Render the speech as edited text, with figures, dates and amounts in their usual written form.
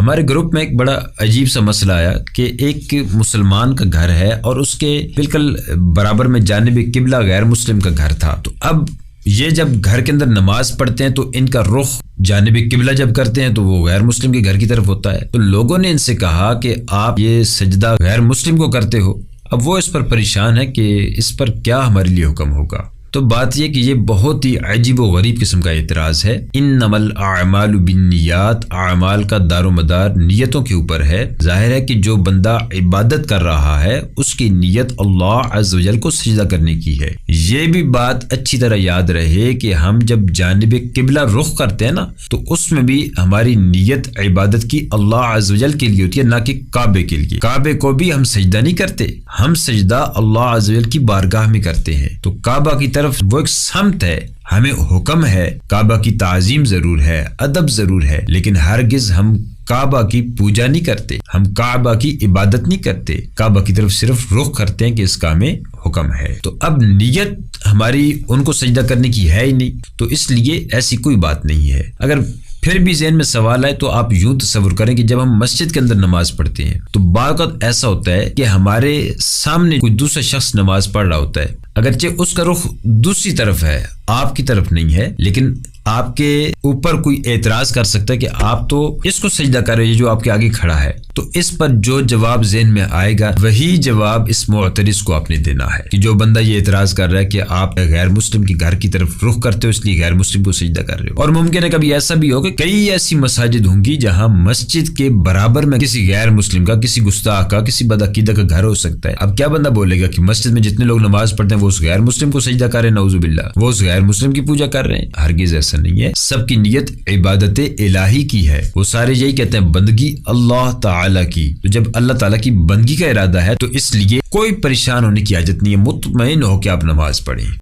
ہمارے گروپ میں ایک بڑا عجیب سا مسئلہ آیا کہ ایک مسلمان کا گھر ہے اور اس کے بالکل برابر میں جانب قبلہ غیر مسلم کا گھر تھا. تو اب یہ جب گھر کے اندر نماز پڑھتے ہیں تو ان کا رخ جانب قبلہ جب کرتے ہیں تو وہ غیر مسلم کے گھر کی طرف ہوتا ہے. تو لوگوں نے ان سے کہا کہ آپ یہ سجدہ غیر مسلم کو کرتے ہو. اب وہ اس پر پریشان ہے کہ اس پر کیا ہمارے لیے حکم ہوگا. تو بات یہ کہ یہ بہت ہی عجیب و غریب قسم کا اعتراض ہے. انما الاعمال بالنیات، اعمال کا دار و مدار نیتوں کے اوپر ہے. ظاہر ہے کہ جو بندہ عبادت کر رہا ہے اس کی نیت اللہ عز و جل کو سجدہ کرنے کی ہے. یہ بھی بات اچھی طرح یاد رہے کہ ہم جب جانب قبلہ رخ کرتے ہیں نا تو اس میں بھی ہماری نیت عبادت کی اللہ عز و جل کے لیے ہوتی ہے، نہ کہ کعبے کے لیے. کعبے کو بھی ہم سجدہ نہیں کرتے، ہم سجدہ اللہ عز و جل کی بارگاہ میں کرتے ہیں. تو کعبہ کی طرف وہ ایک سمت ہے، ہمیں حکم ہے، کعبہ کی تعظیم ضرور ہے، ادب ضرور ہے، لیکن ہرگز ہم کعبہ کی پوجا نہیں کرتے، ہم کعبہ کی عبادت نہیں کرتے. کعبہ کی طرف صرف رخ کرتے ہیں کہ اس کا ہمیں حکم ہے. تو اب نیت ہماری ان کو سجدہ کرنے کی ہے ہی نہیں، تو اس لیے ایسی کوئی بات نہیں ہے. اگر پھر بھی ذہن میں سوال آئے تو آپ یوں تصور کریں کہ جب ہم مسجد کے اندر نماز پڑھتے ہیں تو بعض اوقات ایسا ہوتا ہے کہ ہمارے سامنے کوئی دوسرا شخص نماز پڑھ رہا ہوتا ہے، اگرچہ اس کا رخ دوسری طرف ہے، آپ کی طرف نہیں ہے، لیکن آپ کے اوپر کوئی اعتراض کر سکتا ہے کہ آپ تو اس کو سجدہ کر رہے ہیں جو آپ کے آگے کھڑا ہے. تو اس پر جو جواب ذہن میں آئے گا وہی جواب اس معترض کو آپ نے دینا ہے کہ جو بندہ یہ اعتراض کر رہا ہے کہ آپ غیر مسلم کے گھر کی طرف رخ کرتے ہو اس لیے غیر مسلم کو سجدہ کر رہے ہو. اور ممکن ہے کبھی ایسا بھی ہو کہ کئی ایسی مساجد ہوں گی جہاں مسجد کے برابر میں کسی غیر مسلم کا، کسی گستاخ کا، کسی بدعقیدہ کا گھر ہو سکتا ہے. اب کیا بندہ بولے گا کہ مسجد میں جتنے لوگ نماز پڑھتے ہیں وہ اس غیر مسلم کو سجدہ کر رہے ہیں، نعوذ باللہ، وہ اس غیر مسلم کی پوجا کر رہے ہیں. ہرگز ایسا نہیں ہے. سب کی نیت عبادت الہی کی ہے. وہ سارے یہی کہتے ہیں بندگی اللہ تعالی کی. تو جب اللہ تعالیٰ کی بندگی کا ارادہ ہے تو اس لیے کوئی پریشان ہونے کی حاجت نہیں ہے. مطمئن ہو کہ آپ نماز پڑھیں.